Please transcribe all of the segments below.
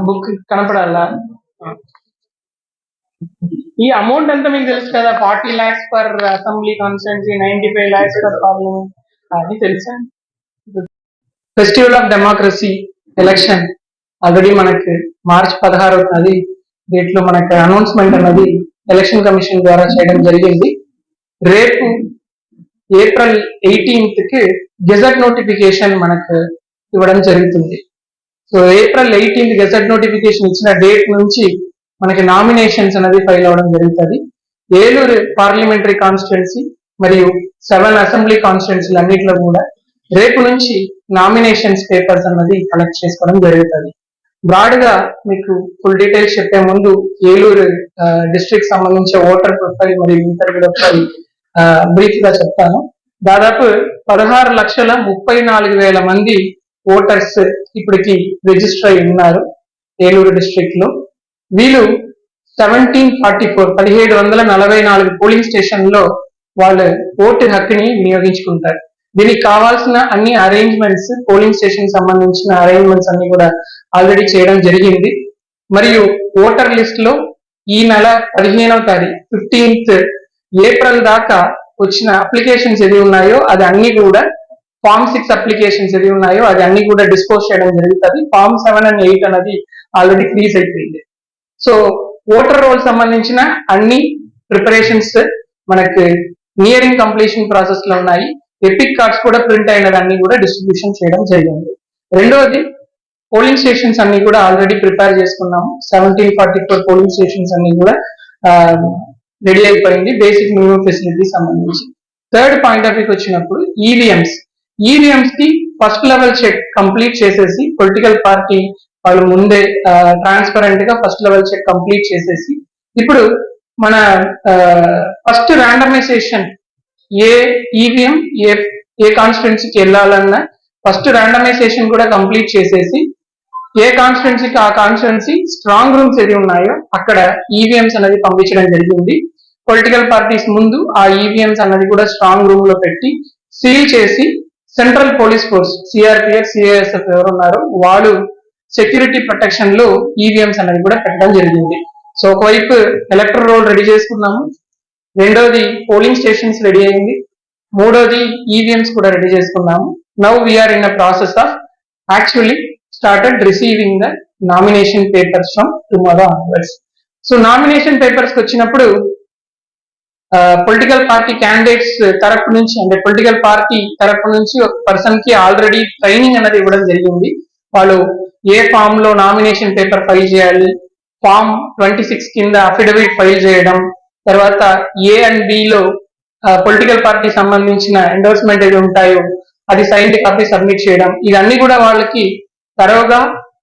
Book కనపడాలా? ఈ amount అంతా మీకు తెలుసు కదా, 40 lakhs for assembly constituency, 95 lakhs for parliament, అది తెలుసా? Festival of democracy election already మనకి మార్చి 16వ డేట్ లో మనకి అనౌన్స్మెంట్ అన్నది ఎలక్షన్ కమిషన్ ద్వారా చేయడం జరిగింది. రేపు ఏప్రిల్ 18th కి గెజెట్ నోటిఫికేషన్ మనకు ఇవ్వడం జరుగుతుంది. So April 18th gazette notification ఇచ్చిన డేట్ నుంచి మనకి నామినేషన్స్ అనేది ఫైల్ అవ్వడం జరుగుతుంది. ఏలూరు పార్లమెంటరీ కాన్స్టిట్యున్సీ మరియు 7 అసెంబ్లీ కాన్స్టిట్యున్సీలు అన్నింటిలో కూడా రేపు నుంచి నామినేషన్స్ పేపర్స్ అన్నది కలెక్ట్ చేసుకోవడం జరుగుతుంది. బ్రాడ్ గా మీకు ఫుల్ డీటెయిల్స్ చెప్పే ముందు ఏలూరు డిస్ట్రిక్ట్ సంబంధించిన ఓటర్ ప్రొఫైల్ మరియు ఇతర ప్రొఫైల్ బ్రీఫ్ గా చెప్తాను. దాదాపు 16,34,000 మంది ఓటర్స్ ఇప్పటికి రిజిస్టర్ అయి ఉన్నారు ఏలూరు డిస్ట్రిక్ట్ లో. వీళ్ళు 1744 పోలింగ్ స్టేషన్ లో వాళ్ళ ఓటు హక్కుని వినియోగించుకుంటారు. దీనికి కావాల్సిన అన్ని అరేంజ్మెంట్స్, పోలింగ్ స్టేషన్ సంబంధించిన అరేంజ్మెంట్స్ అన్ని కూడా ఆల్రెడీ చేయడం జరిగింది. మరియు ఓటర్ లిస్ట్ లో ఈ నెల 15వ తారీఖు 15th ఏప్రిల్ దాకా వచ్చిన అప్లికేషన్స్ ఏది ఉన్నాయో అది అన్ని కూడా ఫార్మ్ 6 అప్లికేషన్స్ ఏది ఉన్నాయో అది అన్ని కూడా డిస్పోజ్ చేయడం జరుగుతుంది. ఫార్మ్ 7 and 8 అనేది ఆల్రెడీ ఫ్రీజ్ అయిపోయింది. సో ఓటర్ రోల్ సంబంధించిన అన్ని ప్రిపరేషన్స్ మనకి నియరింగ్ కంప్లీషన్ ప్రాసెస్ లో ఉన్నాయి. ఎపిక్ కార్డ్స్ కూడా ప్రింట్ అయినదన్నీ కూడా డిస్ట్రిబ్యూషన్ చేయడం జరిగింది. రెండవది, పోలింగ్ స్టేషన్స్ అన్ని కూడా ఆల్రెడీ ప్రిపేర్ చేసుకున్నాము. 1744 పోలింగ్ స్టేషన్స్ అన్ని కూడా రెడీ అయిపోయింది బేసిక్ మినిమం ఫెసిలిటీ సంబంధించి. థర్డ్ పాయింట్ ఆఫ్ వ్యూ వచ్చినప్పుడు ఈవీఎంస్ కి ఫస్ట్ లెవెల్ చెక్ కంప్లీట్ చేసేసి పొలిటికల్ పార్టీ వాళ్ళు ముందే ట్రాన్స్పరెంట్ గా ఫస్ట్ లెవెల్ చెక్ కంప్లీట్ చేసేసి ఇప్పుడు మన ఫస్ట్ ర్యాండమైజేషన్ ఏ ఈవీఎం ఏ కాన్స్టిట్యున్సీకి వెళ్ళాలన్నా ఫస్ట్ ర్యాండమైజేషన్ కూడా కంప్లీట్ చేసేసి ఏ కాన్స్టిట్యున్సీకి ఆ కాన్స్టిట్యున్సీ స్ట్రాంగ్ రూమ్స్ ఏది ఉన్నాయో అక్కడ ఈవీఎంస్ అనేది పంపించడం జరిగింది. పొలిటికల్ పార్టీస్ ముందు ఆ ఈవీఎంస్ అనేది కూడా స్ట్రాంగ్ రూమ్ లో పెట్టి సీల్ చేసి central police force CRPF, CISF ఎవరు ఉన్నారో వాళ్ళు సెక్యూరిటీ ప్రొటెక్షన్ లో ఈవీఎంస్ అనేది కూడా పెట్టడం జరిగింది. సో ఒకవైపు ఎలక్టర్ రోల్ రెడీ చేసుకున్నాము, రెండోది పోలింగ్ స్టేషన్స్ రెడీ అయింది, మూడోది ఈవీఎంస్ కూడా రెడీ చేసుకున్నాము. Now we're in the process of actually started receiving the nomination papers from tomorrow onwards. So nomination papers కి వచ్చినప్పుడు పొలిటికల్ పార్టీ క్యాండిడేట్స్ తరపు నుంచి అంటే పొలిటికల్ పార్టీ తరపు నుంచి ఒక పర్సన్ కి ఆల్రెడీ ట్రైనింగ్ అనేది ఇవ్వడం జరిగింది. వాళ్ళు ఏ ఫామ్ లో నామినేషన్ పేపర్ ఫైల్ చేయాలి, ఫామ్ 26 కింద అఫిడవిట్ ఫైల్ చేయడం, తర్వాత ఏ అండ్ బి లో పొలిటికల్ పార్టీ సంబంధించిన ఎండోర్స్మెంట్ ఏది ఉంటాయో అది సైన్డ్ కాపీ సబ్మిట్ చేయడం, ఇవన్నీ కూడా వాళ్ళకి తరోగా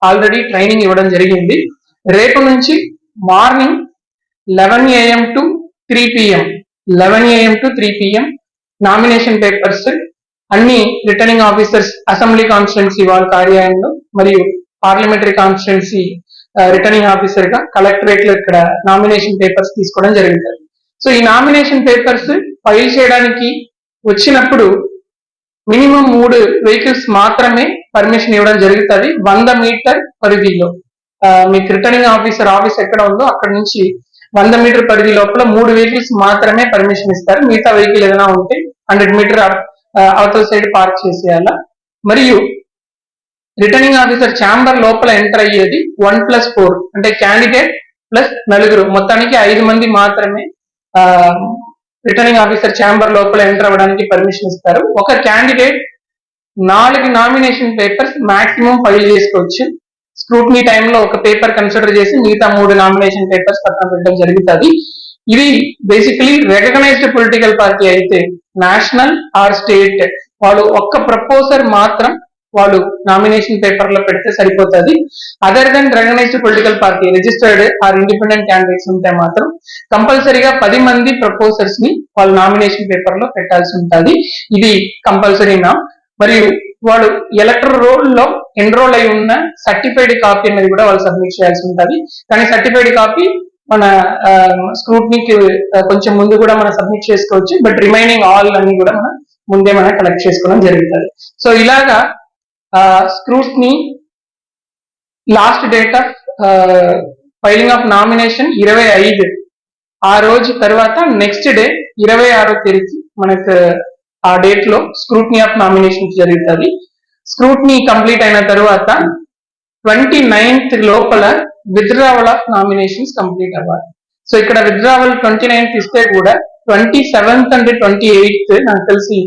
ఆల్రెడీ ట్రైనింగ్ ఇవ్వడం జరిగింది. రేపు నుంచి morning 11 AM to 3 PM nomination papers అన్ని రిటర్నింగ్ ఆఫీసర్స్ అసెంబ్లీ కాన్స్టిట్యున్సీ వాళ్ళ కార్యాలయంలో మరియు పార్లమెంటరీ కాన్స్టిట్యున్సీ రిటర్నింగ్ ఆఫీసర్ గా కలెక్టరేట్ లో ఇక్కడ నామినేషన్ పేపర్స్ తీసుకోవడం జరుగుతుంది. సో ఈ నామినేషన్ పేపర్స్ ఫైల్ చేయడానికి వచ్చినప్పుడు మినిమం 3 వెహికల్స్ మాత్రమే పర్మిషన్ ఇవ్వడం జరుగుతుంది 100 మీటర్ పరిధిలో. మీకు రిటర్నింగ్ ఆఫీసర్ ఆఫీస్ ఎక్కడ ఉందో అక్కడ నుంచి 100 మీటర్ పరిధి లోపల 3 వెహికల్స్ మాత్రమే పర్మిషన్ ఇస్తారు. మిగతా వెహికల్ ఏదైనా ఉంటే 100 మీటర్ అవతల సైడ్ పార్క్ చేసేయాలా. మరియు రిటర్నింగ్ ఆఫీసర్ ఛాంబర్ లోపల ఎంటర్ అయ్యేది 1+4 అంటే క్యాండిడేట్ ప్లస్ 4 మొత్తానికి 5 మంది మాత్రమే రిటర్నింగ్ ఆఫీసర్ ఛాంబర్ లోపల ఎంటర్ అవ్వడానికి పర్మిషన్ ఇస్తారు. ఒక candidate 4 nomination papers maximum file చేసుకోవచ్చు. స్క్రూటినీ టైంలో ఒక పేపర్ కన్సిడర్ చేసి మిగతా 3 నామినేషన్ పేపర్స్ పక్కన పెట్టడం జరుగుతుంది. ఇది బేసికలీ రికగ్నైజ్డ్ పొలిటికల్ పార్టీ అయితే నేషనల్ ఆర్ స్టేట్ వాళ్ళు ఒక్క ప్రపోజర్ మాత్రం వాళ్ళు నామినేషన్ పేపర్ లో పెడితే సరిపోతుంది. Other than recognised political party registered or independent candidates ఉంటే మాత్రం కంపల్సరీగా 10 మంది ప్రపోజర్స్ ని వాళ్ళు నామినేషన్ పేపర్ లో పెట్టాల్సి ఉంటుంది. ఇది కంపల్సరీనా. మరియు వాడు ఎలక్టర్ రోల్ లో ఎన్రోల్ అయి ఉన్న సర్టిఫైడ్ కాపీ అనేది కూడా వాళ్ళు సబ్మిట్ చేయాల్సి ఉంటుంది. కానీ సర్టిఫైడ్ కాపీ మన స్క్రూటినీకి కొంచెం ముందు కూడా మనం సబ్మిట్ చేసుకోవచ్చు. బట్ రిమైనింగ్ ఆల్ అన్ని కూడా మనం ముందే మనం కలెక్ట్ చేసుకోవడం జరుగుతుంది. సో ఇలాగా scrutiny last date of filing of nomination 25, ఆ రోజు తర్వాత నెక్స్ట్ డే 26వ తేదీకి మనకు ఆ డేట్ లో స్క్రూట్నీ ఆఫ్ నామినేషన్ జరుగుతుంది. స్క్రూట్నీ కంప్లీట్ అయిన తర్వాత 29th లోపల విత్డ్రావల్ ఆఫ్ నామినేషన్స్ కంప్లీట్ అవ్వాలి. సో ఇక్కడ విత్డ్రావల్ 29th ఇస్తే కూడా 27th అండ్ 28th నాకు తెలిసి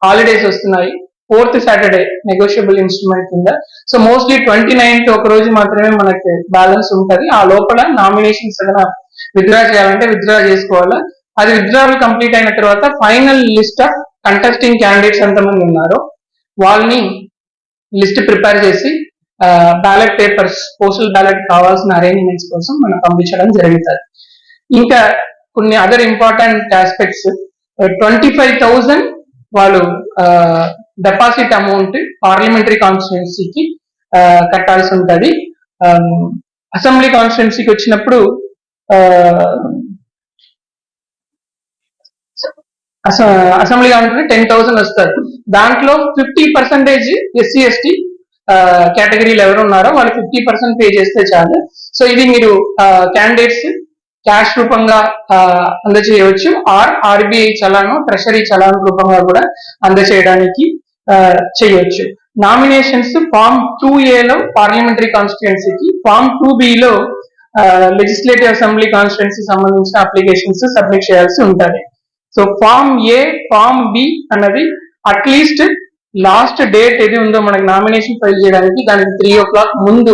హాలిడేస్ వస్తున్నాయి. 4th సాటర్డే నెగోషియబుల్ ఇన్స్ట్రుమెంట్ కింద. సో మోస్ట్లీ 29th ఒక రోజు మాత్రమే మనకి బ్యాలెన్స్ ఉంటుంది. ఆ లోపల నామినేషన్స్ ఏదైనా విత్డ్రా చేయాలంటే విత్డ్రా చేసుకోవాలా. అది విత్డ్రావల్ కంప్లీట్ అయిన తర్వాత final list of contesting candidates ఎంతమంది ఉన్నారో వాళ్ళని లిస్ట్ ప్రిపేర్ చేసి బ్యాలెట్ పేపర్స్, పోస్టల్ బ్యాలెట్ కావాల్సిన అరేంజ్మెంట్స్ కోసం మనం పంపించడం జరుగుతుంది. ఇంకా కొన్ని అదర్ ఇంపార్టెంట్ ఆస్పెక్ట్స్, 25,000 వాళ్ళు డిపాజిట్ అమౌంట్ పార్లమెంటరీ కాన్స్టిట్యున్సీకి కట్టాల్సి ఉంటుంది. అసెంబ్లీ కాన్స్టిట్యున్సీకి వచ్చినప్పుడు అసెంబ్లీ కాన్స్టిట్యూన్సీ 10,000 వస్తారు. దాంట్లో 50% ఎస్సీ ఎస్టీ కేటగిరీలు ఎవరు ఉన్నారో వాళ్ళు 50% పే చేస్తే చాలు. సో ఇది మీరు క్యాండిడేట్స్ క్యాష్ రూపంగా అందజేయవచ్చు, ఆర్బీఐ చలాను, ట్రెషరీ చలాన్ రూపంగా కూడా అందజేయడానికి చేయొచ్చు. నామినేషన్స్ ఫామ్ 2A పార్లమెంటరీ కాన్స్టిట్యున్సీకి, form 2B legislative assembly constituency సంబంధించిన అప్లికేషన్స్ సబ్మిట్ చేయాల్సి ఉంటుంది. So form A, form B అన్నది అట్లీస్ట్ లాస్ట్ డేట్ ఏది ఉందో మనకి నామినేషన్ ఫైల్ చేయడానికి దానికి 3 o'clock ముందు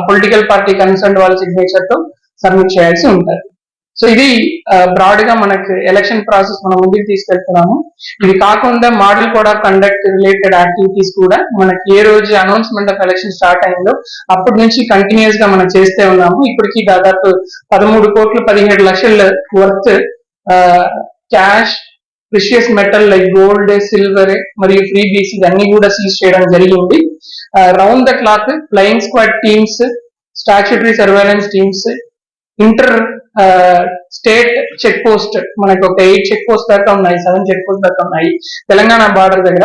పొలిటికల్ పార్టీ కన్సర్న్ వాళ్ళ సిగ్నేచర్ తో సబ్మిట్ చేయాల్సి ఉంటుంది. సో ఇది బ్రాడ్ గా మనకి ఎలక్షన్ ప్రాసెస్ మనం ముందుకు తీసుకెళ్తున్నాము. ఇది కాకుండా model code of conduct related activities కూడా మనకి ఏ రోజు అనౌన్స్మెంట్ ఆఫ్ ఎలక్షన్ స్టార్ట్ అయిందో అప్పటి నుంచి కంటిన్యూస్ గా మనం చేస్తే ఉన్నాము. ఇప్పటికి దాదాపు 13,17,00,000 worth cash, precious metal like gold, silver మరియు ఫ్రీ బీస్ ఇవన్నీ కూడా సీజ్ చేయడం జరిగింది. Round the clock flying squad teams, statutory surveillance teams, inter state check post మనకి ఒక 8 చెక్ పోస్ట్ దాకా ఉన్నాయి, 7 చెక్ పోస్ట్ దాకా ఉన్నాయి తెలంగాణ బార్డర్ దగ్గర.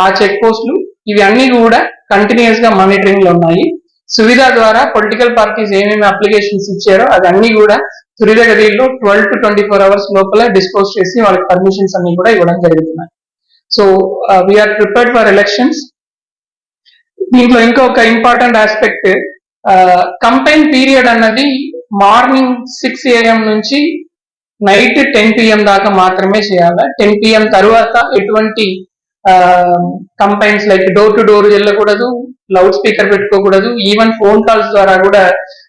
ఆ చెక్ పోస్టులు ఇవి అన్ని కూడా కంటిన్యూస్ గా మానిటరింగ్ లో ఉన్నాయి. సువిధ ద్వారా పొలిటికల్ పార్టీస్ ఏమేమి అప్లికేషన్స్ ఇచ్చారో అవన్నీ కూడా త్వరితగతిలో 12 to 24 hours లోపల డిస్పోజ్ చేసి వాళ్ళకి పర్మిషన్స్ అన్ని కూడా ఇవ్వడం జరుగుతున్నాయి. So we're prepared for elections. దీంట్లో ఇంకొక ఇంపార్టెంట్ ఆస్పెక్ట్, కంపెయిన్ పీరియడ్ అన్నది మార్నింగ్ 6 AM నుంచి నైట్ 10 PM దాకా మాత్రమే చేయాలి. 10 PM తర్వాత ఎటువంటి campaigns like door to door వెళ్ళకూడదు, లౌడ్ స్పీకర్ పెట్టుకోకూడదు, ఈవెన్ ఫోన్ కాల్స్ ద్వారా కూడా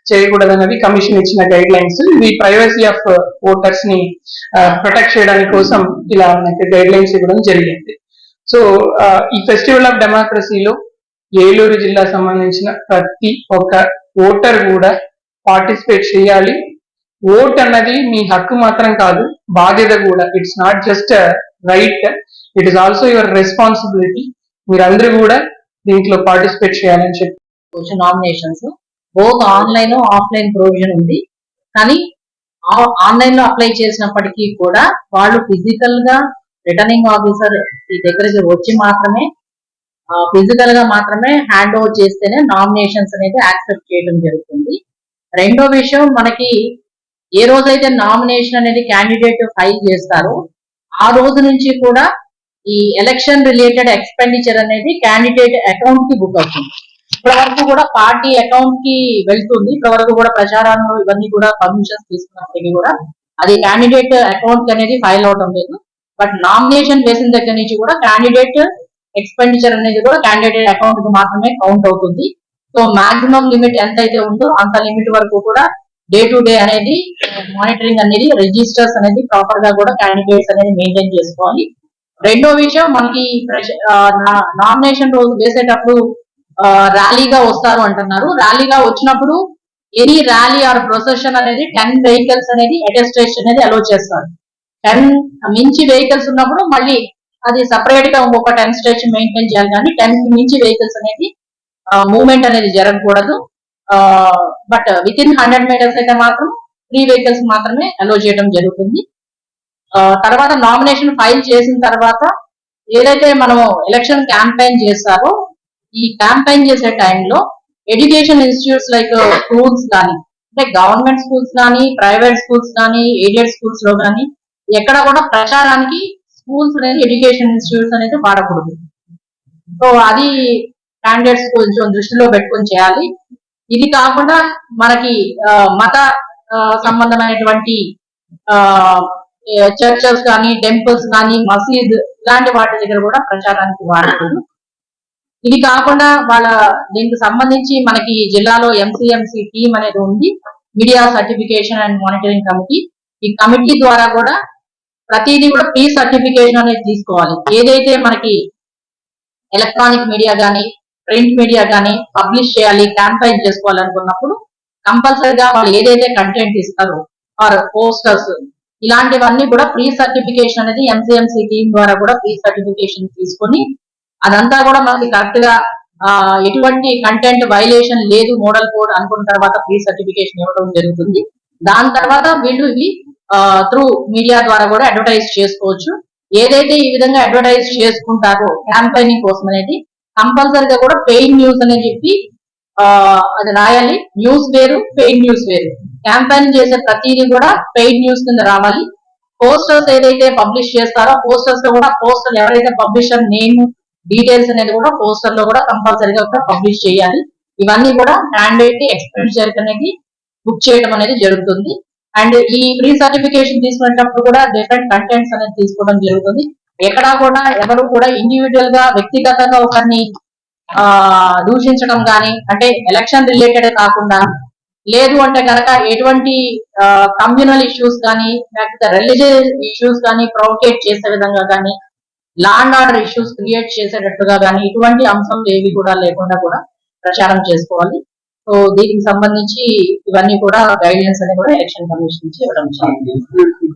చేయకూడదు అనేది కమిషన్ ఇచ్చిన గైడ్ లైన్స్. ఇది ప్రైవసీ ఆఫ్ ఓటర్స్ ని ప్రొటెక్ట్ చేయడానికి కోసం ఇలా మనకి గైడ్ లైన్స్ ఇవ్వడం జరిగింది. సో ఈ ఫెస్టివల్ ఆఫ్ డెమోక్రసీలో ఏలూరు జిల్లా సంబంధించిన ప్రతి ఒక్క ఓటర్ కూడా పార్టిసిపేట్ చేయాలి. ఓట్ అన్నది మీ హక్కు మాత్రం కాదు, బాధ్యత కూడా. It's not just right, it is also your responsibility. మీరందరూ కూడా దీంట్లో పార్టిసిపేట్ చేయాలని చెప్పి nominations both online offline provision ఉంది. కానీ ఆన్లైన్ లో అప్లై చేసినప్పటికీ కూడా వాళ్ళు ఫిజికల్ గా రిటర్నింగ్ ఆఫీసర్ ఈ దగ్గరికి వచ్చి మాత్రమే ఫిజికల్ గా మాత్రమే హ్యాండ్ ఓవర్ చేస్తేనే నామినేషన్స్ అనేది యాక్సెప్ట్ చేయడం జరుగుతుంది. రెండో విషయం, మనకి ఏ రోజైతే నామినేషన్ అనేది క్యాండిడేట్ ఫైల్ చేస్తారో ఆ రోజు నుంచి కూడా ఈ ఎలక్షన్ రిలేటెడ్ ఎక్స్పెండిచర్ అనేది క్యాండిడేట్ అకౌంట్ కి బుక్ అవుతుంది. ఇప్పటి వరకు కూడా పార్టీ అకౌంట్ కి వెళ్తుంది. ఇప్పటి వరకు కూడా ప్రచారంలో ఇవన్నీ కూడా పర్మిషన్స్ తీసుకున్నప్పటికీ కూడా అది క్యాండిడేట్ అకౌంట్ అనేది ఫైల్ అవడం లేదు. బట్ నామినేషన్ వేసిన దగ్గర నుంచి కూడా క్యాండిడేట్ ఎక్స్పెండిచర్ అనేది కూడా క్యాండిడేట్ అకౌంట్ కి మాత్రమే కౌంట్ అవుతుంది. సో మాక్సిమం లిమిట్ ఎంత అయితే ఉందో అంత లిమిట్ వరకు కూడా డే టు డే అనేది మానిటరింగ్ అనేది రిజిస్టర్స్ అనేది ప్రాపర్ గా కూడా క్యాండిడేట్స్ అనేది మెయింటైన్ చేసుకోవాలి. రెండో విషయం, మనకి నామినేషన్ రోజు వేసేటప్పుడు ర్యాలీగా వస్తారు అంటున్నారు. ర్యాలీగా వచ్చినప్పుడు ఎనీ ర్యాలీ ఆర్ ప్రొసెషన్ అనేది 10 vehicles అనేది అటెస్టేషన్ అనేది అలో చేస్తారు. 10 మించి వెహికల్స్ ఉన్నప్పుడు మళ్ళీ అది సపరేట్ గా ఇంకొక 10 స్టేషన్ మెయింటైన్ చేయాలి. కానీ 10 మించి వెహికల్స్ అనేది మూవ్మెంట్ అనేది జరగకూడదు. బట్ విత్ ఇన్ 100 meters అయితే మాత్రం 3 vehicles మాత్రమే అలో చేయడం జరుగుతుంది. తర్వాత నామినేషన్ ఫైల్ చేసిన తర్వాత ఏదైతే మనం ఎలక్షన్ క్యాంపెయిన్ చేస్తారో ఈ క్యాంపెయిన్ చేసే టైంలో ఎడ్యుకేషన్ ఇన్స్టిట్యూట్స్ లైక్ స్కూల్స్ కానీ, అంటే గవర్నమెంట్ స్కూల్స్ కానీ, ప్రైవేట్ స్కూల్స్ కానీ, ఎయిడెడ్ స్కూల్స్ లో కానీ ఎక్కడ కూడా ప్రచారానికి స్కూల్స్ అనేది ఎడ్యుకేషన్ ఇన్స్టిట్యూట్స్ అనేది వాడకూడదు. సో అది క్యాండిడేట్స్ కొంచెం దృష్టిలో పెట్టుకొని చేయాలి. ఇది కాకుండా మనకి మత సంబంధమైనటువంటి చర్చెస్ కానీ, టెంపుల్స్ కానీ, మసీద్ ఇలాంటి వాటి దగ్గర కూడా ప్రచారానికి వాడకూడదు. ఇది కాకుండా దీనికి సంబంధించి మనకి జిల్లాలో ఎంసీఎంసీ టీమ్ అనేది ఉంది, media certification and monitoring committee. ఈ కమిటీ ద్వారా కూడా ప్రతిదీ కూడా ప్రీ సర్టిఫికేషన్ అనేది తీసుకోవాలి. ఏదైతే మనకి ఎలక్ట్రానిక్ మీడియా కానీ, ప్రింట్ మీడియా కానీ పబ్లిష్ చేయాలి, క్యాంపెయిన్ చేసుకోవాలనుకున్నప్పుడు కంపల్సరీగా వాళ్ళు ఏదైతే కంటెంట్ ఇస్తారో ఆర్ పోస్టర్స్ ఇలాంటివన్నీ కూడా ప్రీ సర్టిఫికేషన్ అనేది ఎంసీఎంసీ టీమ్ ద్వారా కూడా ప్రీ సర్టిఫికేషన్ తీసుకొని అదంతా కూడా మనకి కరెక్ట్ గా ఎటువంటి కంటెంట్ వైలేషన్ లేదు మోడల్ కోడ్ అనుకున్న తర్వాత ప్రీ సర్టిఫికేషన్ ఇవ్వడం జరుగుతుంది. దాని తర్వాత వీళ్ళు ఇవి త్రూ మీడియా ద్వారా కూడా అడ్వర్టైజ్ చేసుకోవచ్చు. ఏదైతే ఈ విధంగా అడ్వర్టైజ్ చేసుకుంటారో క్యాంపెయినింగ్ కోసం అనేది కంపల్సరీగా కూడా పెయిడ్ న్యూస్ అని చెప్పి అది రాయాలి. న్యూస్ వేరు, పెయిడ్ న్యూస్ వేరు. క్యాంపెయిన్ చేసే ప్రతిదీ కూడా పెయిడ్ న్యూస్ కింద రావాలి. పోస్టర్స్ ఏదైతే పబ్లిష్ చేస్తారో పోస్టర్స్ లో కూడా పోస్టర్ ఎవరైతే పబ్లిషర్ నేమ్ డీటెయిల్స్ అనేది కూడా పోస్టర్ లో కూడా కంపల్సరీగా కూడా పబ్లిష్ చేయాలి. ఇవన్నీ కూడా క్యాండిడేట్ ఎక్స్పెండిచర్ అనేది బుక్ చేయడం అనేది జరుగుతుంది. అండ్ ఈ ప్రీ సర్టిఫికేషన్ తీసుకునేటప్పుడు కూడా డిఫరెంట్ కంటెంట్స్ అనేది తీసుకోవడం జరుగుతుంది. ఎక్కడా కూడా ఎవరు కూడా ఇండివిజువల్ గా వ్యక్తిగతంగా ఒకరిని దూషించడం కానీ, అంటే ఎలక్షన్ రిలేటెడ్ కాకుండా, లేదు అంటే కనుక ఎటువంటి కమ్యూనల్ ఇష్యూస్ కానీ, లేకపోతే రిలీజియస్ ఇష్యూస్ కానీ ప్రొవోకేట్ చేసే విధంగా కానీ, law and order issues create చేసేటట్టుగా కానీ ఇటువంటి అంశాలు ఏవి కూడా లేకుండా కూడా ప్రచారం చేసుకోవాలి. సో దీనికి సంబంధించి ఇవన్నీ కూడా గైడ్లైన్స్ అని కూడా ఎలక్షన్ కమిషన్ నుంచి ఇవ్వడం జరిగింది.